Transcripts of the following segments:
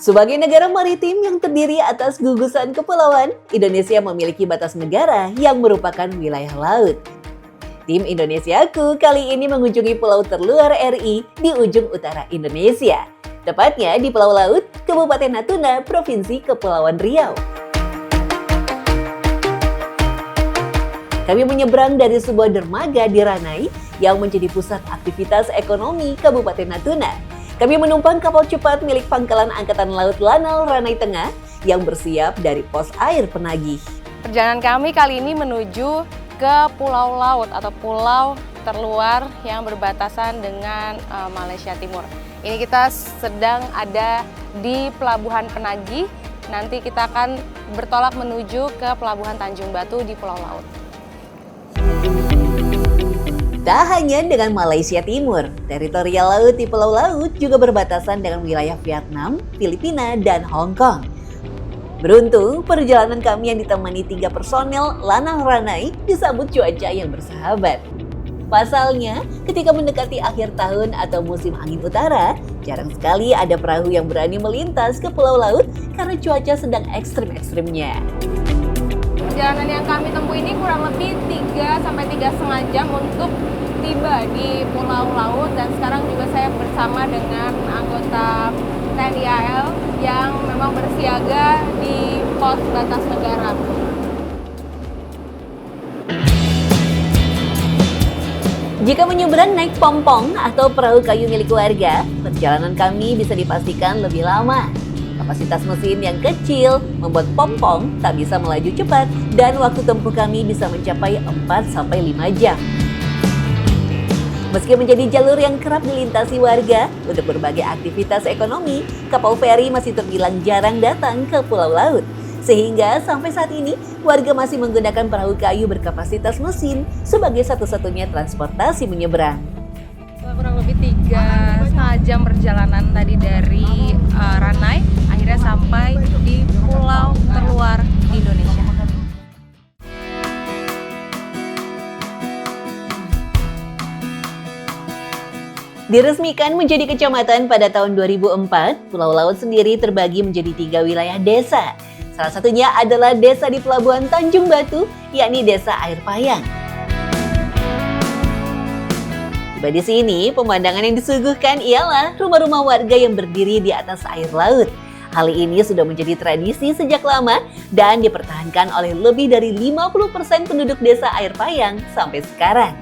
Sebagai negara maritim yang terdiri atas gugusan kepulauan, Indonesia memiliki batas negara yang merupakan wilayah laut. Tim Indonesiaku kali ini mengunjungi pulau terluar RI di ujung utara Indonesia, tepatnya di Pulau Laut, Kabupaten Natuna, Provinsi Kepulauan Riau. Kami menyeberang dari sebuah dermaga di Ranai yang menjadi pusat aktivitas ekonomi Kabupaten Natuna. Kami menumpang kapal cepat milik Pangkalan Angkatan Laut Lanal Ranai Tengah yang bersiap dari pos air penagih. Perjalanan kami kali ini menuju ke Pulau Laut atau pulau terluar yang berbatasan dengan Malaysia Timur. Ini kita sedang ada di Pelabuhan Penagih. Nanti kita akan bertolak menuju ke Pelabuhan Tanjung Batu di Pulau Laut. Tak hanya dengan Malaysia Timur, teritorial laut di Pulau Laut juga berbatasan dengan wilayah Vietnam, Filipina, dan Hong Kong. Beruntung, perjalanan kami yang ditemani 3 personel Lanal Ranai disambut cuaca yang bersahabat. Pasalnya, ketika mendekati akhir tahun atau musim angin utara, jarang sekali ada perahu yang berani melintas ke Pulau Laut karena cuaca sedang ekstrim-ekstrimnya. Perjalanan yang kami tempuh ini kurang lebih 3-3,5 jam untuk tiba di Pulau Laut, dan sekarang juga saya bersama dengan anggota TNI AL yang memang bersiaga di pos batas negara. Jika menyeberang naik pompong atau perahu kayu milik warga, perjalanan kami bisa dipastikan lebih lama. Kapasitas mesin yang kecil membuat pompong tak bisa melaju cepat dan waktu tempuh kami bisa mencapai 4-5 jam. Meski menjadi jalur yang kerap dilintasi warga untuk berbagai aktivitas ekonomi, kapal feri masih terbilang jarang datang ke Pulau Laut. Sehingga sampai saat ini warga masih menggunakan perahu kayu berkapasitas mesin sebagai satu-satunya transportasi menyeberang. Kurang lebih 3,5 jam perjalanan tadi dari Ranai, akhirnya sampai di pulau terluar di Indonesia. Diresmikan menjadi kecamatan pada tahun 2004, Pulau Laut sendiri terbagi menjadi 3 wilayah desa. Salah satunya adalah desa di Pelabuhan Tanjung Batu, yakni Desa Air Payang. Tiba di sini, pemandangan yang disuguhkan ialah rumah-rumah warga yang berdiri di atas air laut. Hal ini sudah menjadi tradisi sejak lama dan dipertahankan oleh lebih dari 50% penduduk Desa Air Payang sampai sekarang.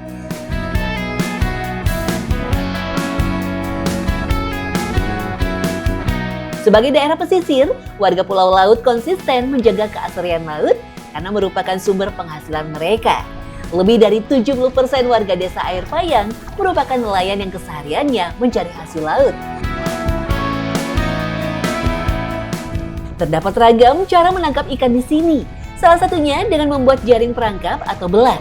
Sebagai daerah pesisir, warga Pulau Laut konsisten menjaga keasrian laut karena merupakan sumber penghasilan mereka. Lebih dari 70% warga Desa Air Payang merupakan nelayan yang kesehariannya mencari hasil laut. Terdapat ragam cara menangkap ikan di sini, salah satunya dengan membuat jaring perangkap atau belat.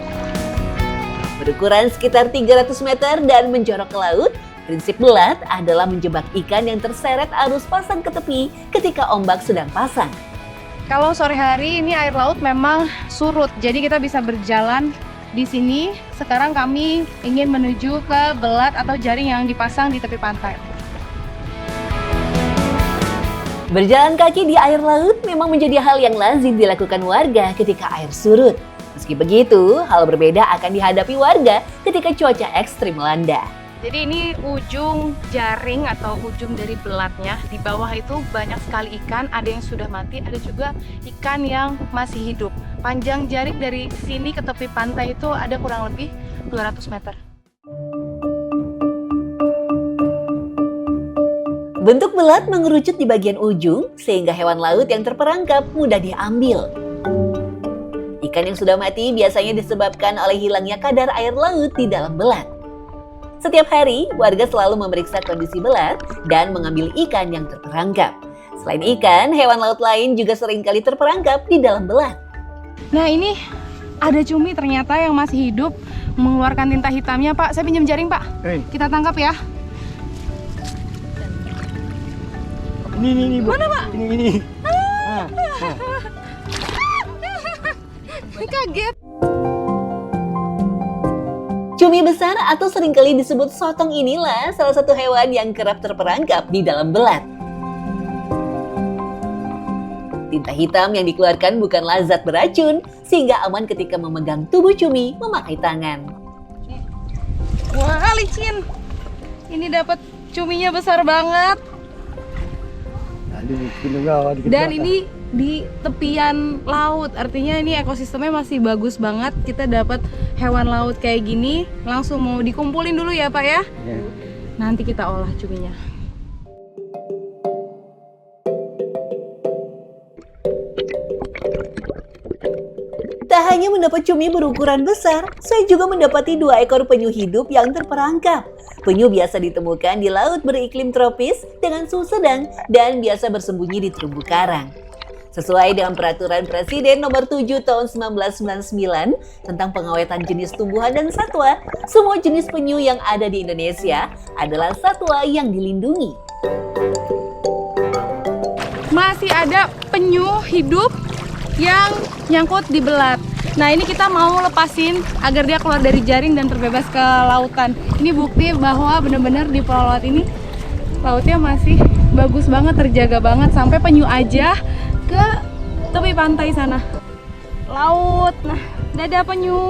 Berukuran sekitar 300 meter dan menjorok ke laut, prinsip belat adalah menjebak ikan yang terseret arus pasang ke tepi ketika ombak sedang pasang. Kalau sore hari ini air laut memang surut, jadi kita bisa berjalan di sini. Sekarang kami ingin menuju ke belat atau jaring yang dipasang di tepi pantai. Berjalan kaki di air laut memang menjadi hal yang lazim dilakukan warga ketika air surut. Meski begitu, hal berbeda akan dihadapi warga ketika cuaca ekstrim melanda. Jadi ini ujung jaring atau ujung dari belatnya. Di bawah itu banyak sekali ikan, ada yang sudah mati, ada juga ikan yang masih hidup. Panjang jaring dari sini ke tepi pantai itu ada kurang lebih 200 meter. Bentuk belat mengerucut di bagian ujung sehingga hewan laut yang terperangkap mudah diambil. Ikan yang sudah mati biasanya disebabkan oleh hilangnya kadar air laut di dalam belat. Setiap hari, warga selalu memeriksa kondisi belat dan mengambil ikan yang terperangkap. Selain ikan, hewan laut lain juga seringkali terperangkap di dalam belat. Nah ini ada cumi ternyata yang masih hidup, mengeluarkan tinta hitamnya. Pak, saya pinjam jaring Pak. Kita tangkap ya. Ini, Bu. Mana Pak? Ini. Kaget. Cumi besar atau seringkali disebut sotong inilah salah satu hewan yang kerap terperangkap di dalam belat. Tinta hitam yang dikeluarkan bukanlah zat beracun, sehingga aman ketika memegang tubuh cumi memakai tangan. Wah, licin. Ini dapat cuminya besar banget. Dan ini di tepian laut, artinya ini ekosistemnya masih bagus banget. Kita dapat hewan laut kayak gini, langsung mau dikumpulin dulu ya Pak ya? Nanti kita olah cuminya. Tak hanya mendapat cumi berukuran besar, saya juga mendapati 2 ekor penyu hidup yang terperangkap. Penyu biasa ditemukan di laut beriklim tropis dengan suhu sedang dan biasa bersembunyi di terumbu karang. Sesuai dengan Peraturan Presiden Nomor 7 Tahun 1999 tentang pengawetan jenis tumbuhan dan satwa, semua jenis penyu yang ada di Indonesia adalah satwa yang dilindungi. Masih ada penyu hidup yang nyangkut di belat. Nah, ini kita mau lepasin agar dia keluar dari jaring dan terbebas ke lautan. Ini bukti bahwa benar-benar di Pulau Laut ini lautnya masih bagus banget, terjaga banget, sampai penyu aja ke tepi pantai sana. Laut. Nah, dadah penyu.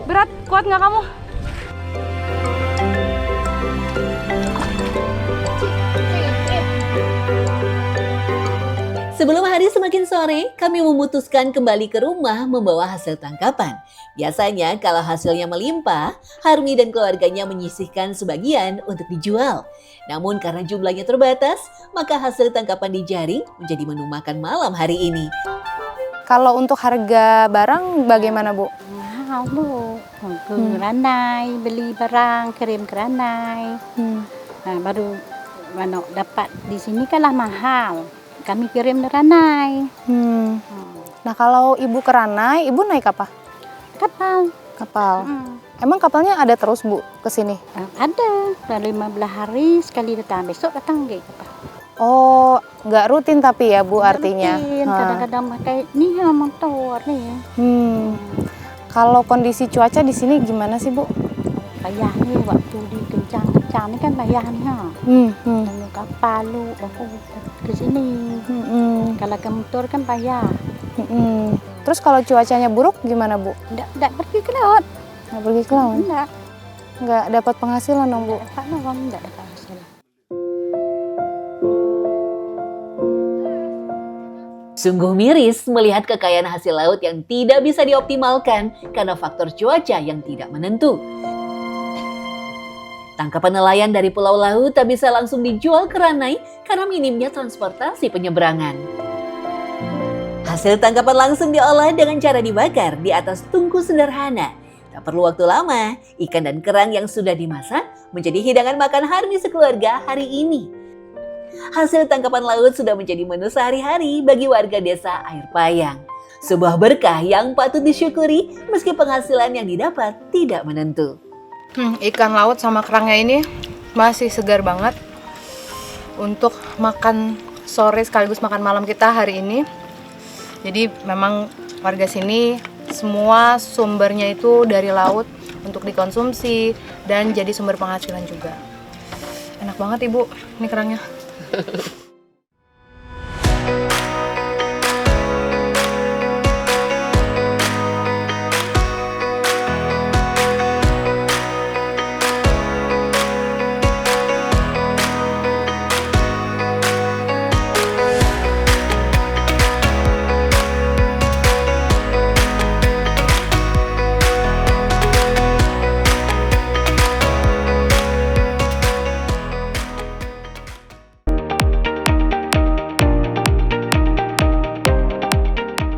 Berat, kuat nggak kamu? Sebelum hari semakin sore, kami memutuskan kembali ke rumah membawa hasil tangkapan. Biasanya kalau hasilnya melimpah, Harmi dan keluarganya menyisihkan sebagian untuk dijual. Namun karena jumlahnya terbatas, maka hasil tangkapan di jaring menjadi menu makan malam hari ini. Kalau untuk harga barang bagaimana Bu? Mahal Bu, ke Ranai beli barang, kirim ke Ranai. Nah, baru dapat di sini kalah mahal. Kami kirim ke Ranai. Nah kalau Ibu ke Ranai, Ibu naik apa? Kapal. Kapal. Emang kapalnya ada terus Bu ke sini? Ada, dalam 15 hari sekali datang, besok datang lagi kapal. Oh, nggak rutin tapi ya Bu artinya? Kadang-kadang pakai ini ya motor nih. Kalau kondisi cuaca di sini gimana sih Bu? Payah nih waktu di kencang-kencang ini kan payah nih ha. Lalu kapal lu aku ke sini. Kalau ke motor kan payah. Terus kalau cuacanya buruk gimana Bu? Nggak pergi ke laut. Nggak pergi ke laut? Nggak dapat penghasilan dong Bu? Nggak dapat penghasilan. Sungguh miris melihat kekayaan hasil laut yang tidak bisa dioptimalkan karena faktor cuaca yang tidak menentu. Tangkapan nelayan dari Pulau Laut tak bisa langsung dijual ke Ranai karena minimnya transportasi penyeberangan. Hasil tangkapan langsung diolah dengan cara dibakar di atas tungku sederhana. Tak perlu waktu lama, ikan dan kerang yang sudah dimasak menjadi hidangan makan Harmi sekeluarga hari ini. Hasil tangkapan laut sudah menjadi menu sehari-hari bagi warga desa Air Payang. Sebuah berkah yang patut disyukuri meski penghasilan yang didapat tidak menentu. Ikan laut sama kerangnya ini masih segar banget untuk makan sore sekaligus makan malam kita hari ini. Jadi memang warga sini semua sumbernya itu dari laut untuk dikonsumsi dan jadi sumber penghasilan juga. Enak banget Ibu, ini kerangnya.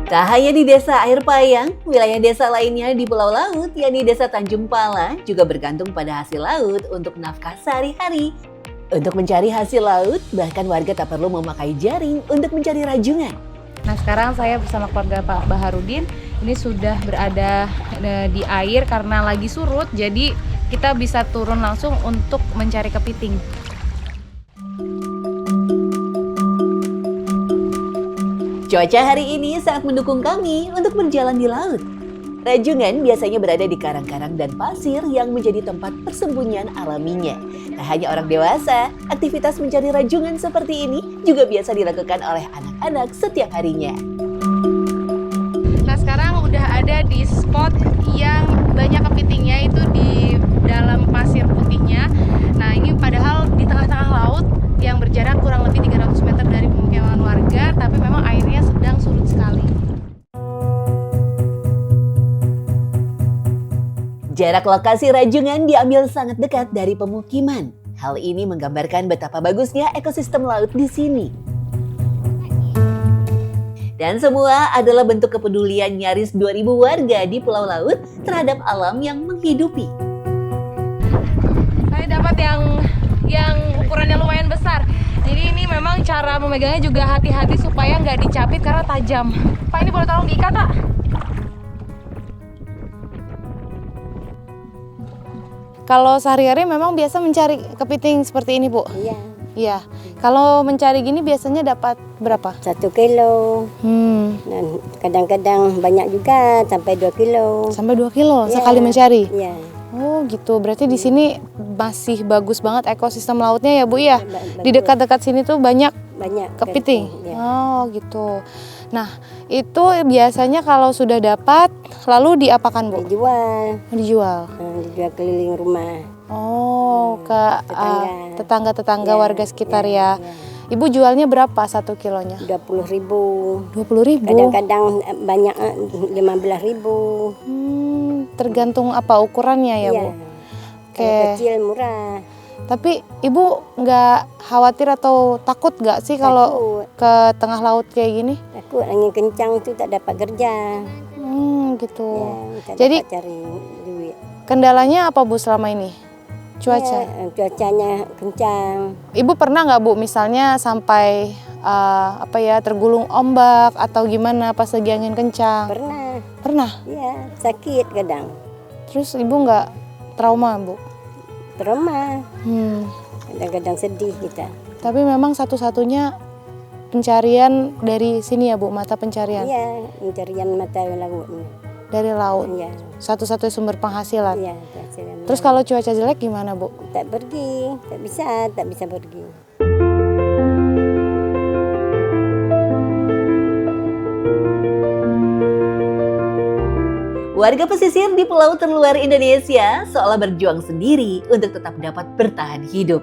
Tak hanya di desa Air Payang, wilayah desa lainnya di Pulau Laut, yakni desa Tanjung Pala, juga bergantung pada hasil laut untuk nafkah sehari-hari. Untuk mencari hasil laut, bahkan warga tak perlu memakai jaring untuk mencari rajungan. Nah, sekarang saya bersama keluarga Pak Baharudin ini sudah berada di air karena lagi surut, jadi kita bisa turun langsung untuk mencari kepiting. Cuaca hari ini sangat mendukung kami untuk berjalan di laut. Rajungan biasanya berada di karang-karang dan pasir yang menjadi tempat persembunyian alaminya. Tak hanya orang dewasa, aktivitas mencari rajungan seperti ini juga biasa dilakukan oleh anak-anak setiap harinya. Nah sekarang udah ada di spot yang banyak kepitingnya, itu di dalam pasir putihnya. Nah ini padahal di tengah-tengah laut yang berjarak kurang lebih 300 meter dari pemukiman warga, tapi memang airnya sedang surut sekali. Jarak lokasi rajungan diambil sangat dekat dari pemukiman. Hal ini menggambarkan betapa bagusnya ekosistem laut di sini. Dan semua adalah bentuk kepedulian nyaris 2.000 warga di Pulau Laut terhadap alam yang menghidupi. Saya dapat yang ukurannya lumayan besar. Jadi ini memang cara memegangnya juga hati-hati supaya nggak dicapit karena tajam. Pak, ini boleh tolong diikat, Pak? Kalau sehari-hari memang biasa mencari kepiting seperti ini, Bu? Iya, Iya. Kalau mencari gini biasanya dapat berapa? 1 kilo. Dan kadang-kadang banyak juga sampai 2 kilo. Sampai 2 kilo Iya. sekali mencari? Iya. Oh gitu, berarti di sini masih bagus banget ekosistem lautnya ya Bu ya? Bagus. Di dekat-dekat sini tuh banyak Banyak kepiting? Ya. Oh gitu. Nah itu biasanya kalau sudah dapat lalu diapakan Bu? Dijual, Dijual? dijual keliling rumah. Oh ke tetangga-tetangga Ya, warga sekitar ya. ya. Ibu jualnya berapa 1 kilonya? 20.000. 20.000? Kadang-kadang banyak 15.000. Tergantung apa ukurannya ya Iya. Bu? Kalau Oke. kecil murah. Tapi ibu nggak khawatir atau takut nggak sih kalau Takut, ke tengah laut kayak gini? takut angin kencang itu tak dapat kerja. Gitu. Ya, tak Jadi dapat cari duit. kendalanya apa Bu selama ini? Cuaca? Ya, cuacanya kencang. Ibu pernah nggak Bu misalnya sampai tergulung ombak atau gimana pas lagi angin kencang? Pernah, Pernah. ya sakit kadang. Terus ibu nggak trauma Bu? Trauma, Hmm. kadang-kadang sedih kita. Tapi memang satu-satunya pencarian dari sini ya Bu, mata pencarian Iya, pencarian mata laut. dari laut. Iya, Satu-satunya sumber penghasilan. iya. Penghasilan Terus laut. kalau cuaca jelek gimana Bu? tak pergi, tak bisa pergi. Warga pesisir di pulau terluar Indonesia seolah berjuang sendiri untuk tetap dapat bertahan hidup.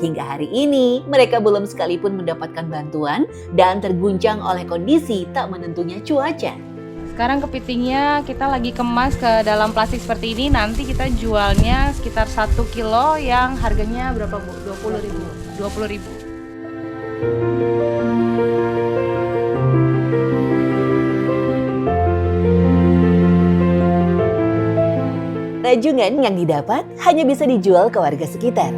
Hingga hari ini, mereka belum sekalipun mendapatkan bantuan dan terguncang oleh kondisi tak menentunya cuaca. Sekarang kepitingnya kita lagi kemas ke dalam plastik seperti ini. Nanti kita jualnya sekitar 1 kilo yang harganya berapa Bu? 20.000. 20.000. Rajungan yang didapat hanya bisa dijual ke warga sekitar.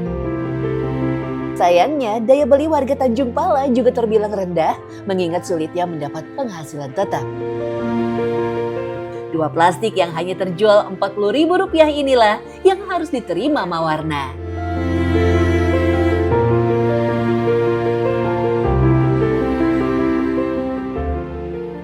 Sayangnya, daya beli warga Tanjung Pala juga terbilang rendah mengingat sulitnya mendapat penghasilan tetap. 2 plastik yang hanya terjual Rp40.000 inilah yang harus diterima Mawarna.